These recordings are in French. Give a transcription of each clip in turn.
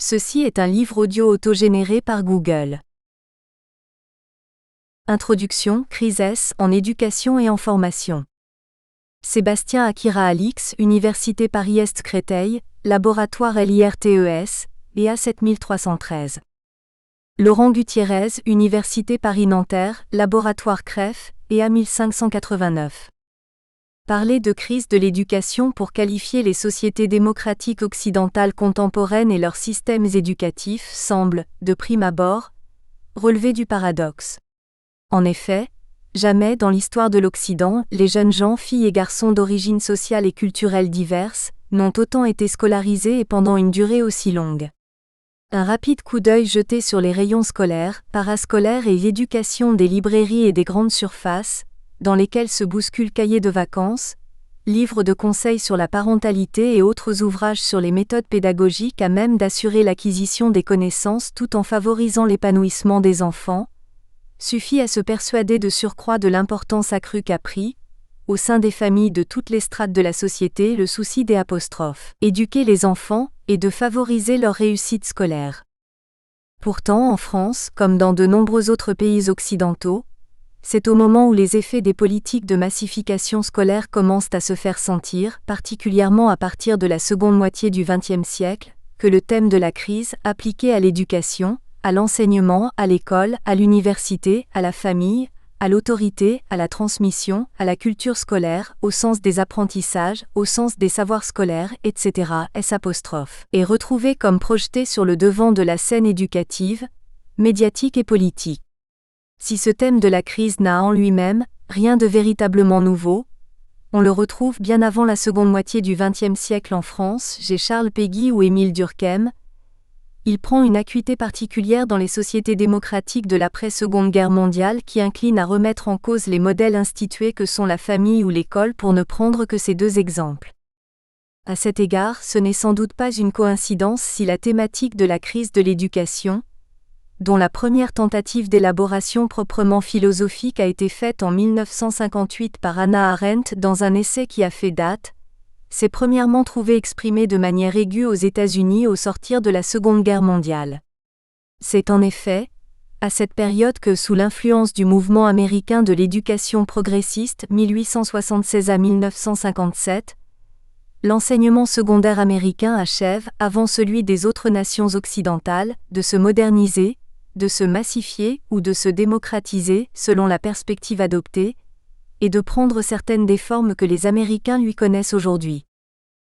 Ceci est un livre audio autogénéré par Google. Introduction, Crises en éducation et en formation. Sébastien Akira Alix, Université Paris-Est Créteil, Laboratoire LIRTES, EA 7313. Laurent Gutiérrez, Université Paris-Nanterre, Laboratoire CREF, EA 1589. Parler de crise de l'éducation pour qualifier les sociétés démocratiques occidentales contemporaines et leurs systèmes éducatifs semble, de prime abord, relever du paradoxe. En effet, jamais dans l'histoire de l'Occident, les jeunes gens, filles et garçons d'origines sociales et culturelles diverses, n'ont autant été scolarisés et pendant une durée aussi longue. Un rapide coup d'œil jeté sur les rayons scolaires, parascolaires et éducation des librairies et des grandes surfaces, dans lesquels se bousculent cahiers de vacances, livres de conseils sur la parentalité et autres ouvrages sur les méthodes pédagogiques à même d'assurer l'acquisition des connaissances tout en favorisant l'épanouissement des enfants, suffit à se persuader de surcroît de l'importance accrue qu'a pris, au sein des familles de toutes les strates de la société, le souci d'éduquer les enfants et de favoriser leur réussite scolaire. Pourtant, en France, comme dans de nombreux autres pays occidentaux, c'est au moment où les effets des politiques de massification scolaire commencent à se faire sentir, particulièrement à partir de la seconde moitié du XXe siècle, que le thème de la crise, appliqué à l'éducation, à l'enseignement, à l'école, à l'université, à la famille, à l'autorité, à la transmission, à la culture scolaire, au sens des apprentissages, au sens des savoirs scolaires, etc., est retrouvé comme projeté sur le devant de la scène éducative, médiatique et politique. Si ce thème de la crise n'a en lui-même rien de véritablement nouveau, on le retrouve bien avant la seconde moitié du XXe siècle en France, chez Charles Péguy ou Émile Durkheim. Il prend une acuité particulière dans les sociétés démocratiques de l'après-Seconde Guerre mondiale qui inclinent à remettre en cause les modèles institués que sont la famille ou l'école pour ne prendre que ces deux exemples. À cet égard, ce n'est sans doute pas une coïncidence si la thématique de la crise de l'éducation, dont la première tentative d'élaboration proprement philosophique a été faite en 1958 par Hannah Arendt dans un essai qui a fait date, s'est premièrement trouvée exprimée de manière aiguë aux États-Unis au sortir de la Seconde Guerre mondiale. C'est en effet, à cette période que sous l'influence du mouvement américain de l'éducation progressiste 1876 à 1957, l'enseignement secondaire américain achève, avant celui des autres nations occidentales, de se moderniser, de se massifier ou de se démocratiser selon la perspective adoptée, et de prendre certaines des formes que les Américains lui connaissent aujourd'hui.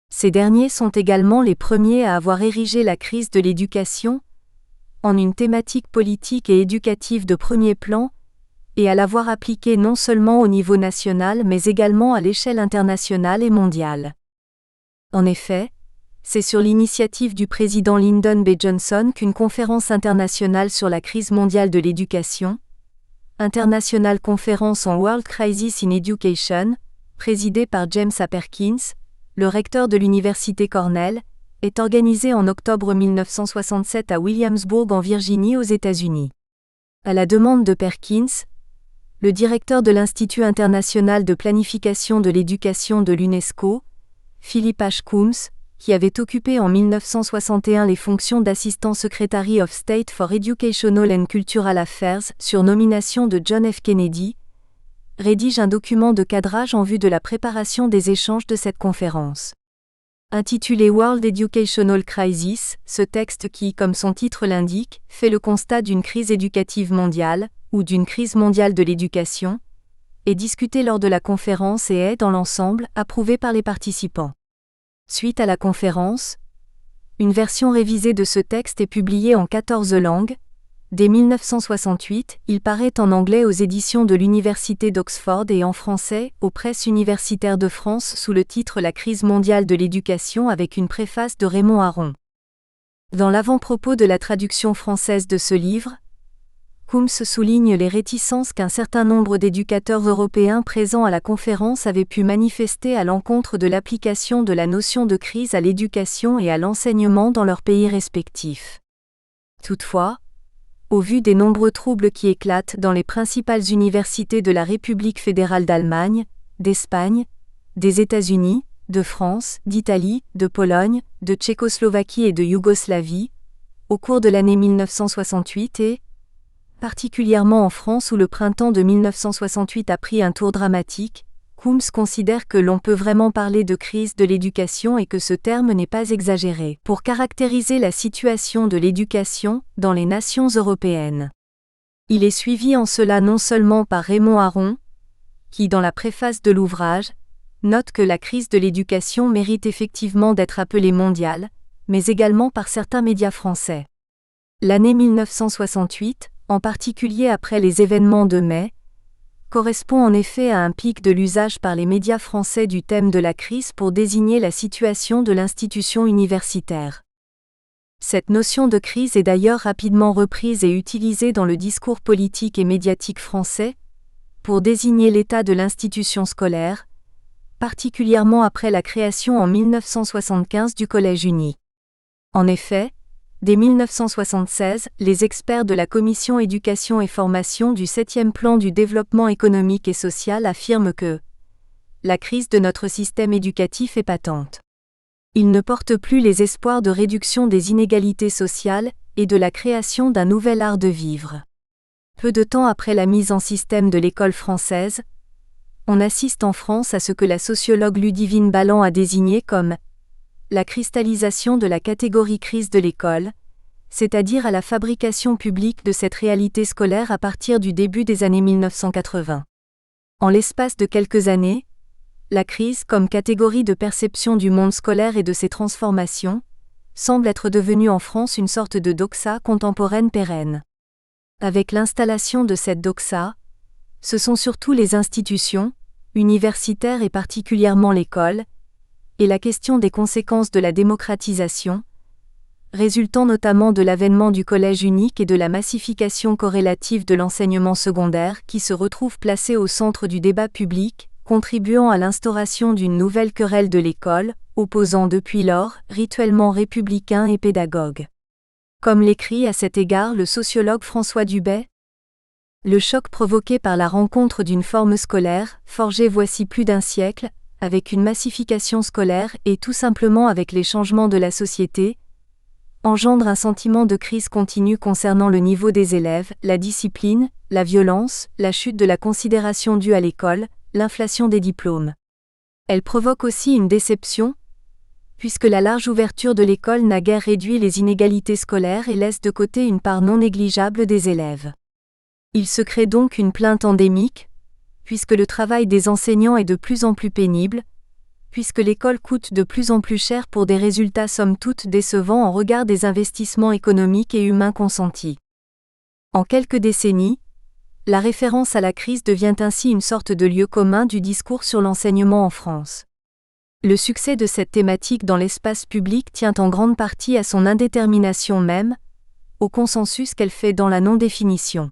Ces derniers sont également les premiers à avoir érigé la crise de l'éducation en une thématique politique et éducative de premier plan, et à l'avoir appliquée non seulement au niveau national mais également à l'échelle internationale et mondiale. En effet, c'est sur l'initiative du président Lyndon B. Johnson qu'une conférence internationale sur la crise mondiale de l'éducation, International Conference on World Crisis in Education, présidée par James A. Perkins, le recteur de l'université Cornell, est organisée en octobre 1967 à Williamsburg en Virginie aux États-Unis. À la demande de Perkins, le directeur de l'Institut international de planification de l'éducation de l'UNESCO, Philip H. Coombs, qui avait occupé en 1961 les fonctions d'assistant Secretary of State for Educational and Cultural Affairs sur nomination de John F. Kennedy, rédige un document de cadrage en vue de la préparation des échanges de cette conférence. Intitulé World Educational Crisis, ce texte qui, comme son titre l'indique, fait le constat d'une crise éducative mondiale, ou d'une crise mondiale de l'éducation, est discuté lors de la conférence et est, dans l'ensemble, approuvé par les participants. Suite à la conférence, une version révisée de ce texte est publiée en 14 langues. Dès 1968, il paraît en anglais aux éditions de l'Université d'Oxford et en français aux Presses universitaires de France sous le titre La crise mondiale de l'éducation avec une préface de Raymond Aron. Dans l'avant-propos de la traduction française de ce livre, Coombs souligne les réticences qu'un certain nombre d'éducateurs européens présents à la conférence avaient pu manifester à l'encontre de l'application de la notion de crise à l'éducation et à l'enseignement dans leurs pays respectifs. Toutefois, au vu des nombreux troubles qui éclatent dans les principales universités de la République fédérale d'Allemagne, d'Espagne, des États-Unis, de France, d'Italie, de Pologne, de Tchécoslovaquie et de Yougoslavie, au cours de l'année 1968 et, particulièrement en France où le printemps de 1968 a pris un tour dramatique, Coombs considère que l'on peut vraiment parler de crise de l'éducation et que ce terme n'est pas exagéré pour caractériser la situation de l'éducation dans les nations européennes. Il est suivi en cela non seulement par Raymond Aron, qui dans la préface de l'ouvrage, note que la crise de l'éducation mérite effectivement d'être appelée mondiale, mais également par certains médias français. L'année 1968, en particulier après les événements de mai, correspond en effet à un pic de l'usage par les médias français du thème de la crise pour désigner la situation de l'institution universitaire. Cette notion de crise est d'ailleurs rapidement reprise et utilisée dans le discours politique et médiatique français, pour désigner l'état de l'institution scolaire, particulièrement après la création en 1975 du Collège uni. En effet, dès 1976, les experts de la Commission éducation et formation du 7e plan du développement économique et social affirment que la crise de notre système éducatif est patente. Il ne porte plus les espoirs de réduction des inégalités sociales et de la création d'un nouvel art de vivre. Peu de temps après la mise en système de l'école française, on assiste en France à ce que la sociologue Ludivine Balland a désigné comme la cristallisation de la catégorie crise de l'école, c'est-à-dire à la fabrication publique de cette réalité scolaire à partir du début des années 1980. En l'espace de quelques années, la crise comme catégorie de perception du monde scolaire et de ses transformations, semble être devenue en France une sorte de doxa contemporaine pérenne. Avec l'installation de cette doxa, ce sont surtout les institutions, universitaires et particulièrement l'école, et la question des conséquences de la démocratisation, résultant notamment de l'avènement du collège unique et de la massification corrélative de l'enseignement secondaire qui se retrouvent placés au centre du débat public, contribuant à l'instauration d'une nouvelle querelle de l'école, opposant depuis lors rituellement républicains et pédagogues. Comme l'écrit à cet égard le sociologue François Dubet, le choc provoqué par la rencontre d'une forme scolaire, forgée voici plus d'un siècle, avec une massification scolaire et tout simplement avec les changements de la société, engendre un sentiment de crise continue concernant le niveau des élèves, la discipline, la violence, la chute de la considération due à l'école, l'inflation des diplômes. Elle provoque aussi une déception, puisque la large ouverture de l'école n'a guère réduit les inégalités scolaires et laisse de côté une part non négligeable des élèves. Il se crée donc une plainte endémique, puisque le travail des enseignants est de plus en plus pénible, puisque l'école coûte de plus en plus cher pour des résultats somme toute décevants en regard des investissements économiques et humains consentis. En quelques décennies, la référence à la crise devient ainsi une sorte de lieu commun du discours sur l'enseignement en France. Le succès de cette thématique dans l'espace public tient en grande partie à son indétermination même, au consensus qu'elle fait dans la non-définition.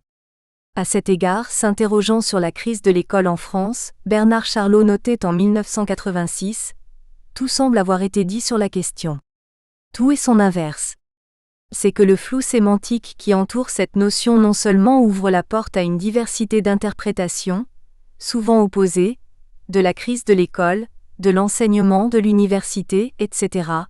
À cet égard, s'interrogeant sur la crise de l'école en France, Bernard Charlot notait en 1986 « Tout semble avoir été dit sur la question. Tout est son inverse. C'est que le flou sémantique qui entoure cette notion non seulement ouvre la porte à une diversité d'interprétations, souvent opposées, de la crise de l'école, de l'enseignement, de l'université, etc.,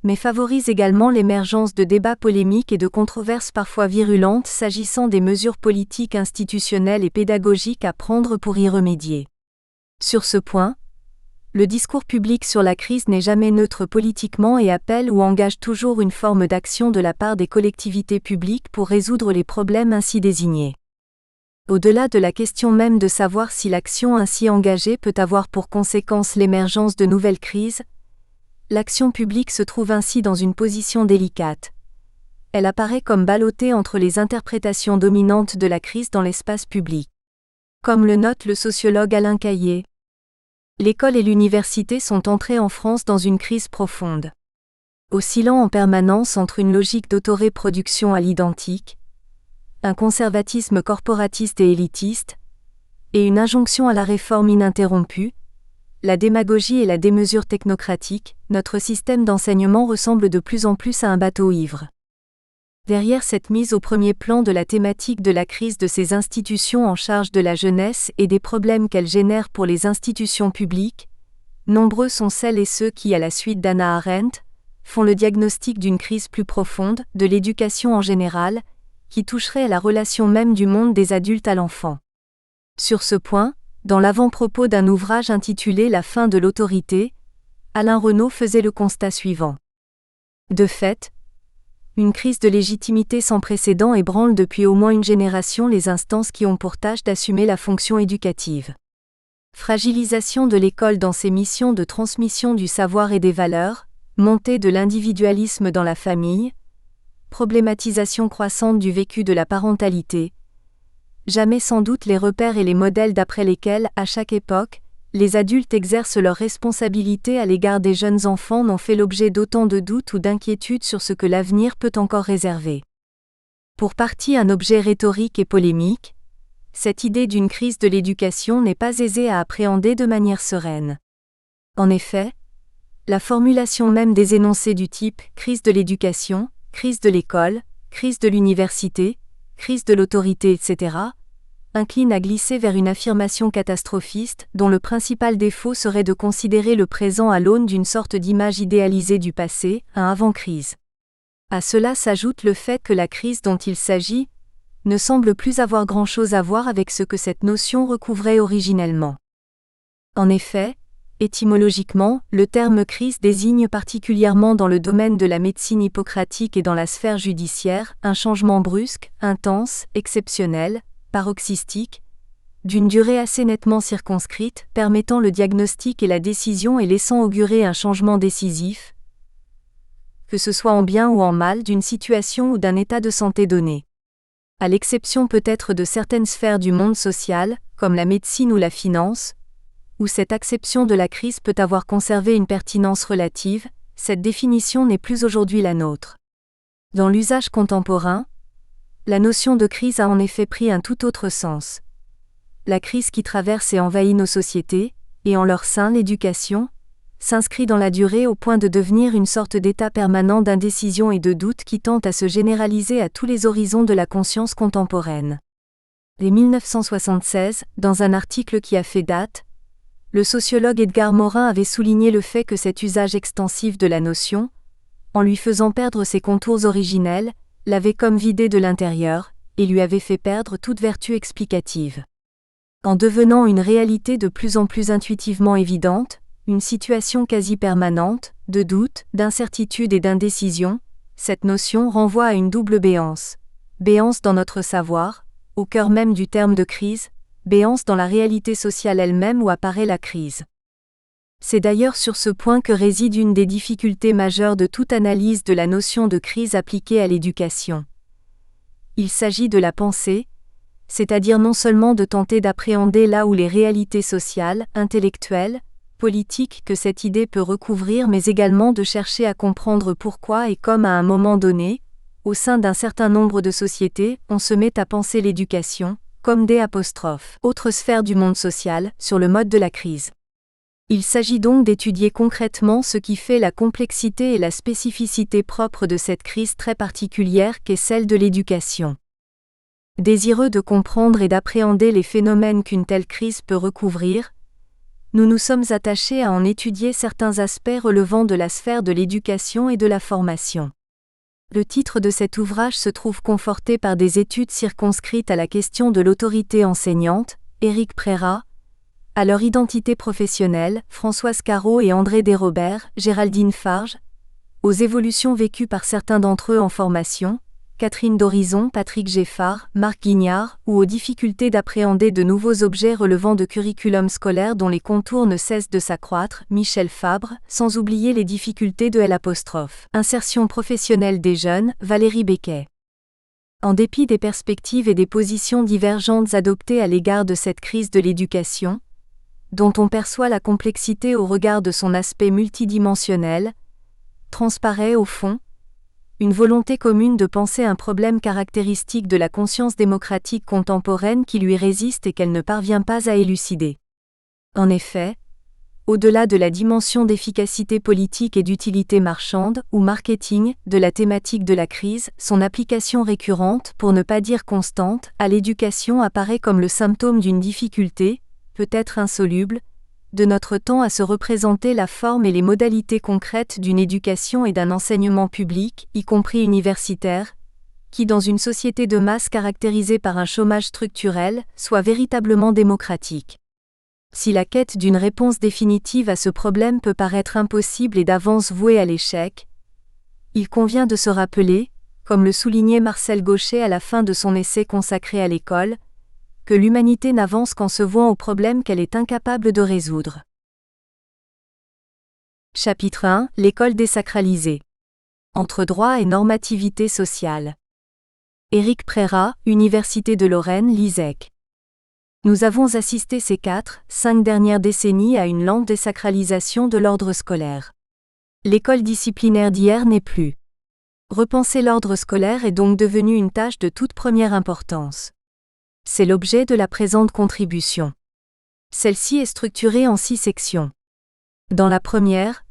mais favorise également l'émergence de débats polémiques et de controverses parfois virulentes s'agissant des mesures politiques, institutionnelles et pédagogiques à prendre pour y remédier. Sur ce point, le discours public sur la crise n'est jamais neutre politiquement et appelle ou engage toujours une forme d'action de la part des collectivités publiques pour résoudre les problèmes ainsi désignés. Au-delà de la question même de savoir si l'action ainsi engagée peut avoir pour conséquence l'émergence de nouvelles crises, l'action publique se trouve ainsi dans une position délicate. Elle apparaît comme ballottée entre les interprétations dominantes de la crise dans l'espace public. Comme le note le sociologue Alain Caillé, l'école et l'université sont entrées en France dans une crise profonde. Oscillant en permanence entre une logique d'autoreproduction à l'identique, un conservatisme corporatiste et élitiste, et une injonction à la réforme ininterrompue, la démagogie et la démesure technocratique, notre système d'enseignement ressemble de plus en plus à un bateau ivre. Derrière cette mise au premier plan de la thématique de la crise de ces institutions en charge de la jeunesse et des problèmes qu'elles génèrent pour les institutions publiques, nombreux sont celles et ceux qui, à la suite d'Hannah Arendt, font le diagnostic d'une crise plus profonde, de l'éducation en général, qui toucherait à la relation même du monde des adultes à l'enfant. Sur ce point, dans l'avant-propos d'un ouvrage intitulé La fin de l'autorité, Alain Renaud faisait le constat suivant. De fait, une crise de légitimité sans précédent ébranle depuis au moins une génération les instances qui ont pour tâche d'assumer la fonction éducative. Fragilisation de l'école dans ses missions de transmission du savoir et des valeurs, montée de l'individualisme dans la famille, problématisation croissante du vécu de la parentalité. Jamais sans doute les repères et les modèles d'après lesquels, à chaque époque, les adultes exercent leurs responsabilités à l'égard des jeunes enfants n'ont fait l'objet d'autant de doutes ou d'inquiétudes sur ce que l'avenir peut encore réserver. Pour partie un objet rhétorique et polémique, cette idée d'une crise de l'éducation n'est pas aisée à appréhender de manière sereine. En effet, la formulation même des énoncés du type « crise de l'éducation », « crise de l'école », « crise de l'université », « crise de l'autorité, etc., incline à glisser vers une affirmation catastrophiste, dont le principal défaut serait de considérer le présent à l'aune d'une sorte d'image idéalisée du passé, un avant-crise. À cela s'ajoute le fait que la crise dont il s'agit ne semble plus avoir grand-chose à voir avec ce que cette notion recouvrait originellement. En effet, étymologiquement, le terme crise désigne particulièrement dans le domaine de la médecine hippocratique et dans la sphère judiciaire, un changement brusque, intense, exceptionnel, paroxystique, d'une durée assez nettement circonscrite, permettant le diagnostic et la décision et laissant augurer un changement décisif, que ce soit en bien ou en mal d'une situation ou d'un état de santé donné. À l'exception peut-être de certaines sphères du monde social, comme la médecine ou la finance, où cette acception de la crise peut avoir conservé une pertinence relative, cette définition n'est plus aujourd'hui la nôtre. Dans l'usage contemporain, la notion de crise a en effet pris un tout autre sens. La crise qui traverse et envahit nos sociétés, et en leur sein l'éducation, s'inscrit dans la durée au point de devenir une sorte d'état permanent d'indécision et de doute qui tente à se généraliser à tous les horizons de la conscience contemporaine. Dès 1976, dans un article qui a fait date, le sociologue Edgar Morin avait souligné le fait que cet usage extensif de la notion, en lui faisant perdre ses contours originels, l'avait comme vidé de l'intérieur, et lui avait fait perdre toute vertu explicative. En devenant une réalité de plus en plus intuitivement évidente, une situation quasi permanente, de doute, d'incertitude et d'indécision, cette notion renvoie à une double béance. Béance dans notre savoir, au cœur même du terme de crise, béance dans la réalité sociale elle-même où apparaît la crise. C'est d'ailleurs sur ce point que réside une des difficultés majeures de toute analyse de la notion de crise appliquée à l'éducation. Il s'agit de la penser, c'est-à-dire non seulement de tenter d'appréhender là où les réalités sociales, intellectuelles, politiques que cette idée peut recouvrir mais également de chercher à comprendre pourquoi et comme à un moment donné, au sein d'un certain nombre de sociétés, on se met à penser l'éducation, comme des apostrophes, autre sphère du monde social, sur le mode de la crise. Il s'agit donc d'étudier concrètement ce qui fait la complexité et la spécificité propre de cette crise très particulière qu'est celle de l'éducation. Désireux de comprendre et d'appréhender les phénomènes qu'une telle crise peut recouvrir, nous nous sommes attachés à en étudier certains aspects relevant de la sphère de l'éducation et de la formation. Le titre de cet ouvrage se trouve conforté par des études circonscrites à la question de l'autorité enseignante, Éric Prérat, à leur identité professionnelle, Françoise Carreau et André Desrobert, Géraldine Farge, aux évolutions vécues par certains d'entre eux en formation, Catherine Dorison, Patrick Geffard, Marc Guignard, ou aux difficultés d'appréhender de nouveaux objets relevant de curriculums scolaires dont les contours ne cessent de s'accroître, Michel Fabre, sans oublier les difficultés de L'. Insertion professionnelle des jeunes, Valérie Becquet. En dépit des perspectives et des positions divergentes adoptées à l'égard de cette crise de l'éducation, dont on perçoit la complexité au regard de son aspect multidimensionnel, transparaît au fond une volonté commune de penser un problème caractéristique de la conscience démocratique contemporaine qui lui résiste et qu'elle ne parvient pas à élucider. En effet, au-delà de la dimension d'efficacité politique et d'utilité marchande ou marketing de la thématique de la crise, son application récurrente, pour ne pas dire constante, à l'éducation apparaît comme le symptôme d'une difficulté, peut-être insoluble, de notre temps à se représenter la forme et les modalités concrètes d'une éducation et d'un enseignement public, y compris universitaire, qui dans une société de masse caractérisée par un chômage structurel, soit véritablement démocratique. Si la quête d'une réponse définitive à ce problème peut paraître impossible et d'avance vouée à l'échec, il convient de se rappeler, comme le soulignait Marcel Gauchet à la fin de son essai consacré à l'école, que l'humanité n'avance qu'en se vouant aux problèmes qu'elle est incapable de résoudre. Chapitre 1 : L'école désacralisée. Entre droit et normativité sociale. Éric Prérat, Université de Lorraine, l'ISEC. Nous avons assisté ces 4-5 dernières décennies à une lente désacralisation de l'ordre scolaire. L'école disciplinaire d'hier n'est plus. Repenser l'ordre scolaire est donc devenu une tâche de toute première importance. C'est l'objet de la présente contribution. Celle-ci est structurée en 6 sections. Dans la première,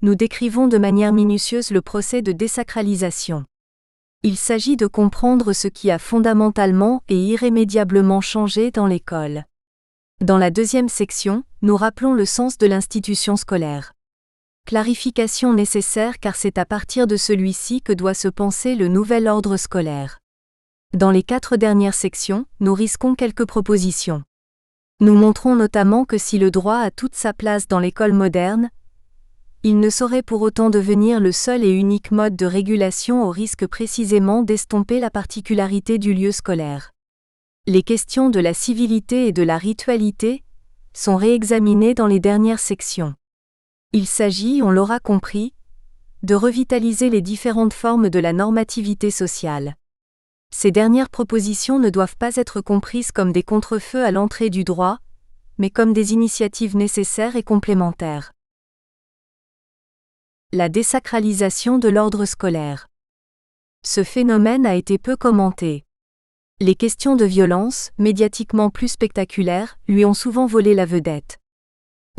nous décrivons de manière minutieuse le procès de désacralisation. Il s'agit de comprendre ce qui a fondamentalement et irrémédiablement changé dans l'école. Dans la deuxième section, nous rappelons le sens de l'institution scolaire. Clarification nécessaire car c'est à partir de celui-ci que doit se penser le nouvel ordre scolaire. Dans les 4 dernières sections, nous risquons quelques propositions. Nous montrons notamment que si le droit a toute sa place dans l'école moderne, il ne saurait pour autant devenir le seul et unique mode de régulation au risque précisément d'estomper la particularité du lieu scolaire. Les questions de la civilité et de la ritualité sont réexaminées dans les dernières sections. Il s'agit, on l'aura compris, de revitaliser les différentes formes de la normativité sociale. Ces dernières propositions ne doivent pas être comprises comme des contrefeux à l'entrée du droit, mais comme des initiatives nécessaires et complémentaires. La désacralisation de l'ordre scolaire. Ce phénomène a été peu commenté. Les questions de violence, médiatiquement plus spectaculaires, lui ont souvent volé la vedette.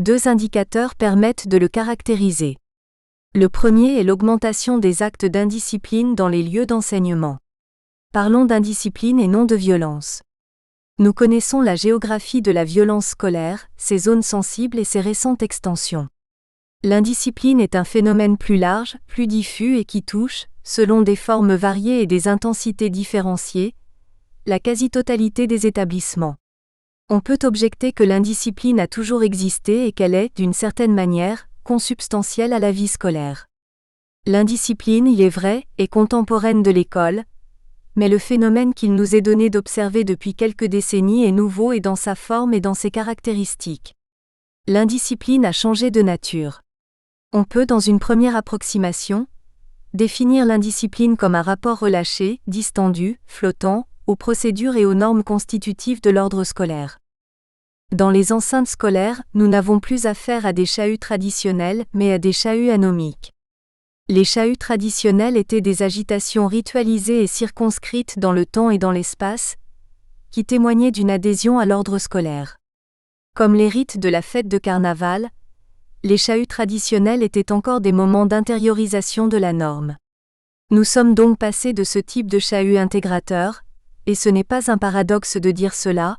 2 indicateurs permettent de le caractériser. Le premier est l'augmentation des actes d'indiscipline dans les lieux d'enseignement. Parlons d'indiscipline et non de violence. Nous connaissons la géographie de la violence scolaire, ses zones sensibles et ses récentes extensions. L'indiscipline est un phénomène plus large, plus diffus et qui touche, selon des formes variées et des intensités différenciées, la quasi-totalité des établissements. On peut objecter que l'indiscipline a toujours existé et qu'elle est, d'une certaine manière, consubstantielle à la vie scolaire. L'indiscipline, il est vrai, est contemporaine de l'école, mais le phénomène qu'il nous est donné d'observer depuis quelques décennies est nouveau et dans sa forme et dans ses caractéristiques. L'indiscipline a changé de nature. On peut, dans une première approximation, définir l'indiscipline comme un rapport relâché, distendu, flottant, aux procédures et aux normes constitutives de l'ordre scolaire. Dans les enceintes scolaires, nous n'avons plus affaire à des chahuts traditionnels, mais à des chahuts anomiques. Les chahuts traditionnels étaient des agitations ritualisées et circonscrites dans le temps et dans l'espace, qui témoignaient d'une adhésion à l'ordre scolaire. Comme les rites de la fête de carnaval, les chahuts traditionnels étaient encore des moments d'intériorisation de la norme. Nous sommes donc passés de ce type de chahut intégrateur, et ce n'est pas un paradoxe de dire cela,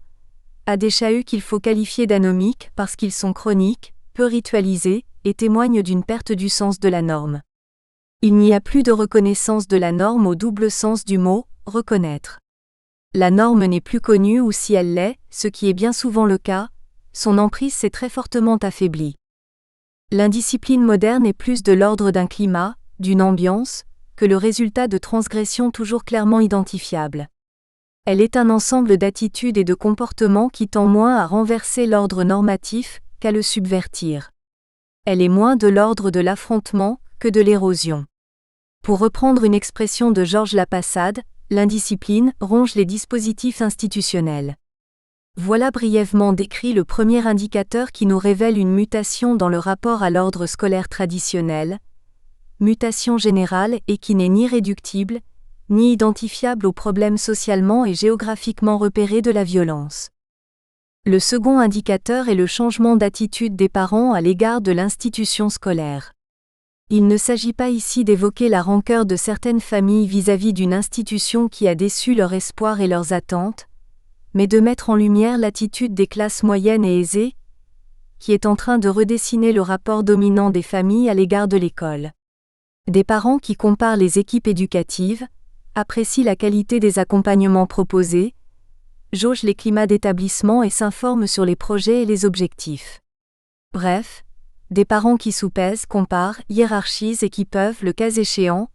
à des chahuts qu'il faut qualifier d'anomiques parce qu'ils sont chroniques, peu ritualisés, et témoignent d'une perte du sens de la norme. Il n'y a plus de reconnaissance de la norme au double sens du mot « reconnaître ». La norme n'est plus connue ou si elle l'est, ce qui est bien souvent le cas, son emprise s'est très fortement affaiblie. L'indiscipline moderne est plus de l'ordre d'un climat, d'une ambiance, que le résultat de transgressions toujours clairement identifiables. Elle est un ensemble d'attitudes et de comportements qui tend moins à renverser l'ordre normatif qu'à le subvertir. Elle est moins de l'ordre de l'affrontement que de l'érosion. Pour reprendre une expression de Georges Lapassade, l'indiscipline ronge les dispositifs institutionnels. Voilà brièvement décrit le premier indicateur qui nous révèle une mutation dans le rapport à l'ordre scolaire traditionnel, mutation générale et qui n'est ni réductible, ni identifiable aux problèmes socialement et géographiquement repérés de la violence. Le second indicateur est le changement d'attitude des parents à l'égard de l'institution scolaire. Il ne s'agit pas ici d'évoquer la rancœur de certaines familles vis-à-vis d'une institution qui a déçu leurs espoirs et leurs attentes, mais de mettre en lumière l'attitude des classes moyennes et aisées, qui est en train de redessiner le rapport dominant des familles à l'égard de l'école. Des parents qui comparent les équipes éducatives, apprécient la qualité des accompagnements proposés, jaugent les climats d'établissement et s'informent sur les projets et les objectifs. Bref, des parents qui soupèsent, comparent, hiérarchisent et qui peuvent, le cas échéant,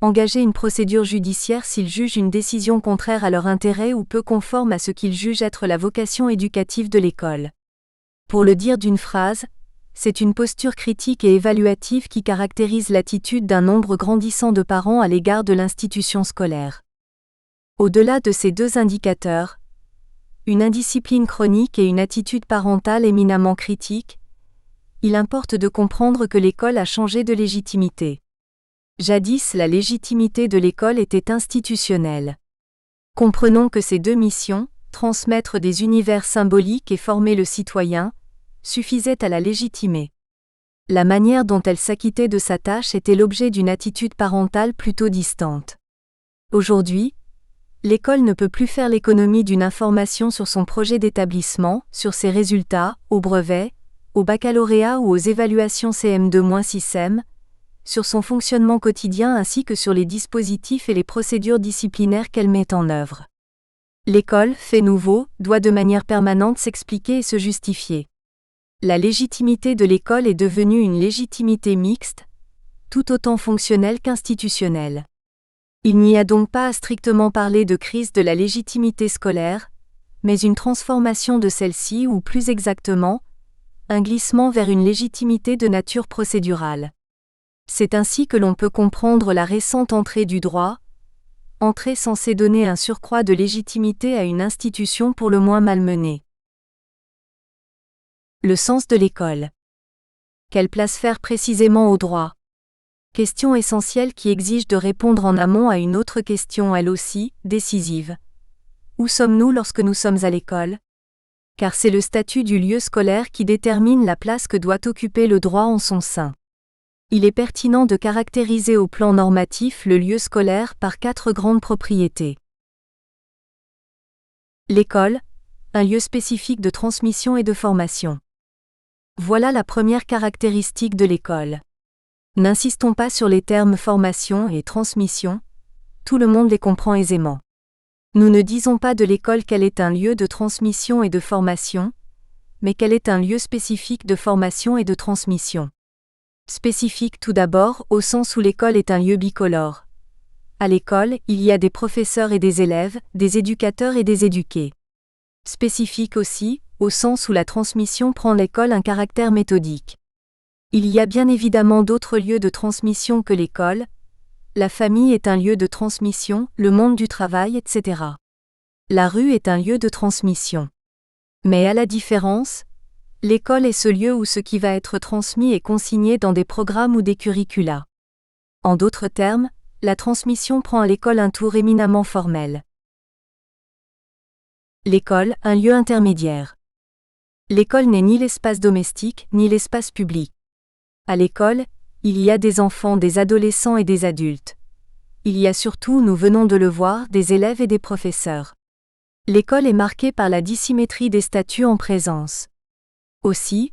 engager une procédure judiciaire s'ils jugent une décision contraire à leur intérêt ou peu conforme à ce qu'ils jugent être la vocation éducative de l'école. Pour le dire d'une phrase, c'est une posture critique et évaluative qui caractérise l'attitude d'un nombre grandissant de parents à l'égard de l'institution scolaire. Au-delà de ces deux indicateurs, une indiscipline chronique et une attitude parentale éminemment critique, il importe de comprendre que l'école a changé de légitimité. Jadis, la légitimité de l'école était institutionnelle. Comprenons que ces deux missions, transmettre des univers symboliques et former le citoyen, suffisaient à la légitimer. La manière dont elle s'acquittait de sa tâche était l'objet d'une attitude parentale plutôt distante. Aujourd'hui, l'école ne peut plus faire l'économie d'une information sur son projet d'établissement, sur ses résultats, au brevet, au baccalauréat ou aux évaluations CM2-6M, sur son fonctionnement quotidien ainsi que sur les dispositifs et les procédures disciplinaires qu'elle met en œuvre. L'école, fait nouveau, doit de manière permanente s'expliquer et se justifier. La légitimité de l'école est devenue une légitimité mixte, tout autant fonctionnelle qu'institutionnelle. Il n'y a donc pas à strictement parler de crise de la légitimité scolaire, mais une transformation de celle-ci ou plus exactement, un glissement vers une légitimité de nature procédurale. C'est ainsi que l'on peut comprendre la récente entrée du droit, entrée censée donner un surcroît de légitimité à une institution pour le moins malmenée. Le sens de l'école. Quelle place faire précisément au droit ? Question essentielle qui exige de répondre en amont à une autre question elle aussi, décisive. Où sommes-nous lorsque nous sommes à l'école ? Car c'est le statut du lieu scolaire qui détermine la place que doit occuper le droit en son sein. Il est pertinent de caractériser au plan normatif le lieu scolaire par 4 grandes propriétés. L'école, un lieu spécifique de transmission et de formation. Voilà la première caractéristique de l'école. N'insistons pas sur les termes formation et transmission, tout le monde les comprend aisément. Nous ne disons pas de l'école qu'elle est un lieu de transmission et de formation, mais qu'elle est un lieu spécifique de formation et de transmission. Spécifique tout d'abord au sens où l'école est un lieu bicolore. À l'école, il y a des professeurs et des élèves, des éducateurs et des éduqués. Spécifique aussi, au sens où la transmission prend l'école un caractère méthodique. Il y a bien évidemment d'autres lieux de transmission que l'école. La famille est un lieu de transmission, le monde du travail, etc. La rue est un lieu de transmission. Mais à la différence, l'école est ce lieu où ce qui va être transmis est consigné dans des programmes ou des curricula. En d'autres termes, la transmission prend à l'école un tour éminemment formel. L'école, un lieu intermédiaire. L'école n'est ni l'espace domestique, ni l'espace public. À l'école, il y a des enfants, des adolescents et des adultes. Il y a surtout, nous venons de le voir, des élèves et des professeurs. L'école est marquée par la dissymétrie des statuts en présence. Aussi,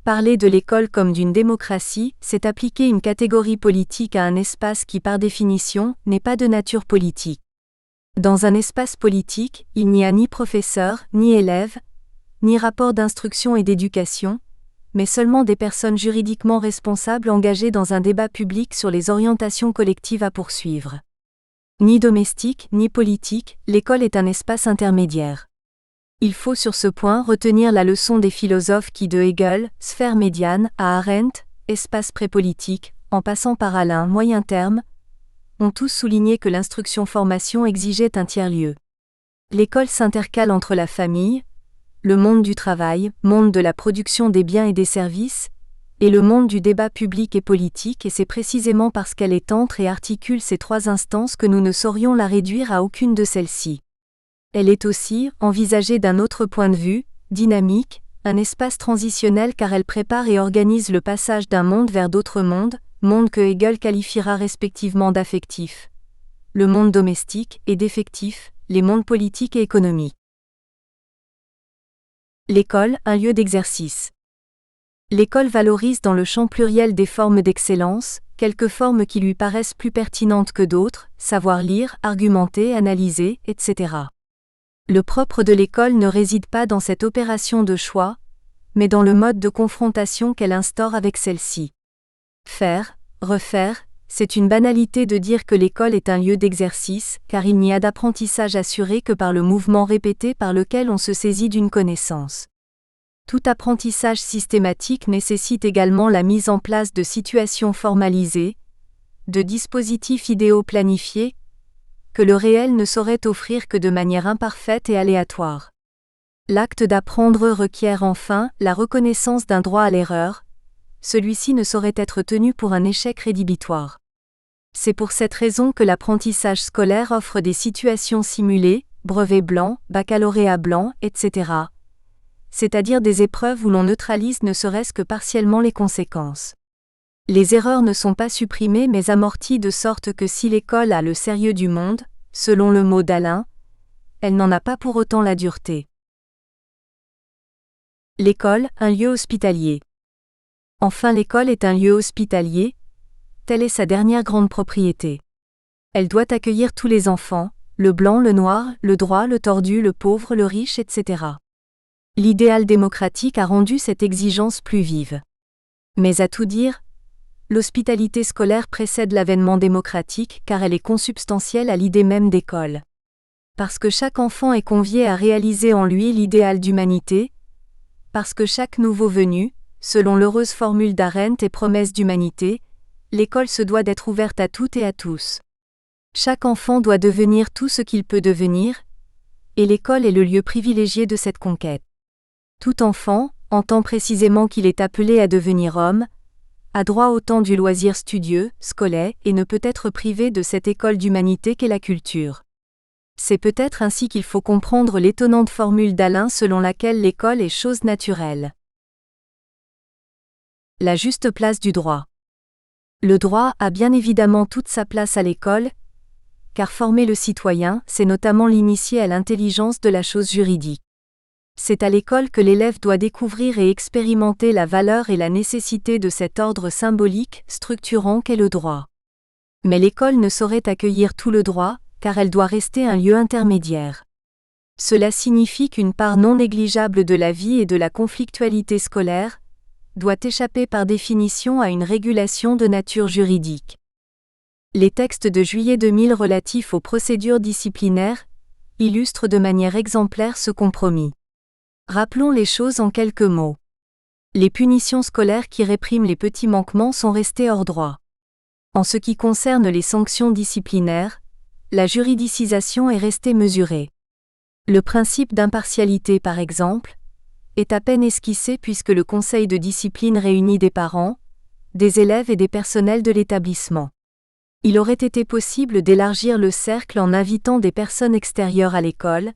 parler de l'école comme d'une démocratie, c'est appliquer une catégorie politique à un espace qui par définition, n'est pas de nature politique. Dans un espace politique, il n'y a ni professeur, ni élève, ni rapport d'instruction et d'éducation, mais seulement des personnes juridiquement responsables engagées dans un débat public sur les orientations collectives à poursuivre. Ni domestique, ni politique, l'école est un espace intermédiaire. Il faut sur ce point retenir la leçon des philosophes qui de Hegel, sphère médiane, à Arendt, espace prépolitique, en passant par Alain, moyen terme, ont tous souligné que l'instruction-formation exigeait un tiers-lieu. L'école s'intercale entre la famille, le monde du travail, monde de la production des biens et des services, et le monde du débat public et politique et c'est précisément parce qu'elle est entre et articule ces 3 instances que nous ne saurions la réduire à aucune de celles-ci. Elle est aussi, envisagée d'un autre point de vue, dynamique, un espace transitionnel car elle prépare et organise le passage d'un monde vers d'autres mondes, monde que Hegel qualifiera respectivement d'affectif, le monde domestique, et d'effectif, les mondes politiques et économiques. L'école, un lieu d'exercice. L'école valorise dans le champ pluriel des formes d'excellence, quelques formes qui lui paraissent plus pertinentes que d'autres, savoir lire, argumenter, analyser, etc. Le propre de l'école ne réside pas dans cette opération de choix, mais dans le mode de confrontation qu'elle instaure avec celle-ci. Faire, refaire, c'est une banalité de dire que l'école est un lieu d'exercice, car il n'y a d'apprentissage assuré que par le mouvement répété par lequel on se saisit d'une connaissance. Tout apprentissage systématique nécessite également la mise en place de situations formalisées, de dispositifs idéaux planifiés, que le réel ne saurait offrir que de manière imparfaite et aléatoire. L'acte d'apprendre requiert enfin la reconnaissance d'un droit à l'erreur, celui-ci ne saurait être tenu pour un échec rédhibitoire. C'est pour cette raison que l'apprentissage scolaire offre des situations simulées, brevet blanc, baccalauréat blanc, etc., c'est-à-dire des épreuves où l'on neutralise ne serait-ce que partiellement les conséquences. Les erreurs ne sont pas supprimées mais amorties de sorte que si l'école a le sérieux du monde, selon le mot d'Alain, elle n'en a pas pour autant la dureté. L'école, un lieu hospitalier. Enfin, l'école est un lieu hospitalier, telle est sa dernière grande propriété. Elle doit accueillir tous les enfants, le blanc, le noir, le droit, le tordu, le pauvre, le riche, etc. L'idéal démocratique a rendu cette exigence plus vive. Mais à tout dire, l'hospitalité scolaire précède l'avènement démocratique car elle est consubstantielle à l'idée même d'école. Parce que chaque enfant est convié à réaliser en lui l'idéal d'humanité, parce que chaque nouveau venu, selon l'heureuse formule d'Arendt et promesse d'humanité, l'école se doit d'être ouverte à toutes et à tous. Chaque enfant doit devenir tout ce qu'il peut devenir, et l'école est le lieu privilégié de cette conquête. Tout enfant, en tant précisément qu'il est appelé à devenir homme, a droit autant du loisir studieux, scolaire, et ne peut être privé de cette école d'humanité qu'est la culture. C'est peut-être ainsi qu'il faut comprendre l'étonnante formule d'Alain selon laquelle l'école est chose naturelle. La juste place du droit. Le droit a bien évidemment toute sa place à l'école, car former le citoyen, c'est notamment l'initier à l'intelligence de la chose juridique. C'est à l'école que l'élève doit découvrir et expérimenter la valeur et la nécessité de cet ordre symbolique, structurant qu'est le droit. Mais l'école ne saurait accueillir tout le droit, car elle doit rester un lieu intermédiaire. Cela signifie qu'une part non négligeable de la vie et de la conflictualité scolaire doit échapper par définition à une régulation de nature juridique. Les textes de juillet 2000 relatifs aux procédures disciplinaires illustrent de manière exemplaire ce compromis. Rappelons les choses en quelques mots. Les punitions scolaires qui répriment les petits manquements sont restées hors droit. En ce qui concerne les sanctions disciplinaires, la juridicisation est restée mesurée. Le principe d'impartialité, par exemple, est à peine esquissé puisque le conseil de discipline réunit des parents, des élèves et des personnels de l'établissement. Il aurait été possible d'élargir le cercle en invitant des personnes extérieures à l'école,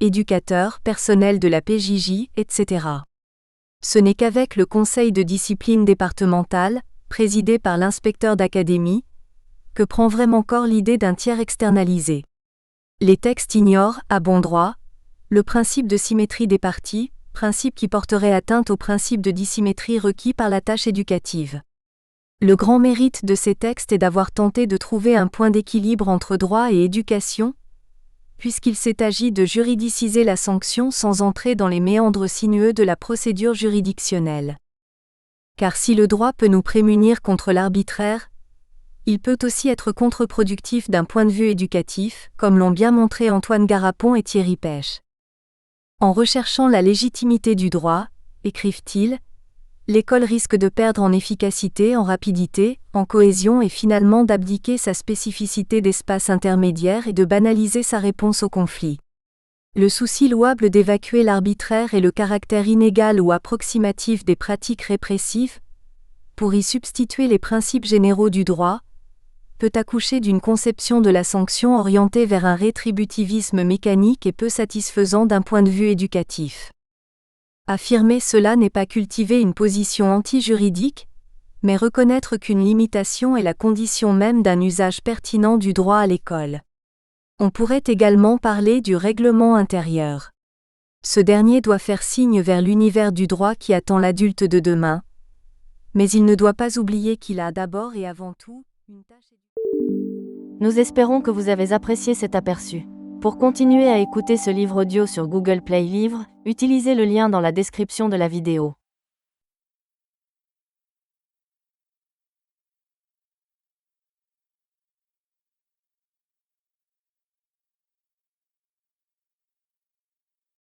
éducateurs, personnels de la PJJ, etc. Ce n'est qu'avec le conseil de discipline départemental, présidé par l'inspecteur d'académie, que prend vraiment corps l'idée d'un tiers externalisé. Les textes ignorent, à bon droit, le principe de symétrie des parties, principe qui porterait atteinte au principe de dissymétrie requis par la tâche éducative. Le grand mérite de ces textes est d'avoir tenté de trouver un point d'équilibre entre droit et éducation, puisqu'il s'est agi de juridiciser la sanction sans entrer dans les méandres sinueux de la procédure juridictionnelle. Car si le droit peut nous prémunir contre l'arbitraire, il peut aussi être contre-productif d'un point de vue éducatif, comme l'ont bien montré Antoine Garapon et Thierry Pêche. En recherchant la légitimité du droit, écrivent-ils, l'école risque de perdre en efficacité, en rapidité, en cohésion et finalement d'abdiquer sa spécificité d'espace intermédiaire et de banaliser sa réponse au conflit. Le souci louable d'évacuer l'arbitraire et le caractère inégal ou approximatif des pratiques répressives, pour y substituer les principes généraux du droit, peut accoucher d'une conception de la sanction orientée vers un rétributivisme mécanique et peu satisfaisant d'un point de vue éducatif. Affirmer cela n'est pas cultiver une position anti-juridique, mais reconnaître qu'une limitation est la condition même d'un usage pertinent du droit à l'école. On pourrait également parler du règlement intérieur. Ce dernier doit faire signe vers l'univers du droit qui attend l'adulte de demain, mais il ne doit pas oublier qu'il a d'abord et avant tout une tâche. Nous espérons que vous avez apprécié cet aperçu. Pour continuer à écouter ce livre audio sur Google Play Livres, utilisez le lien dans la description de la vidéo.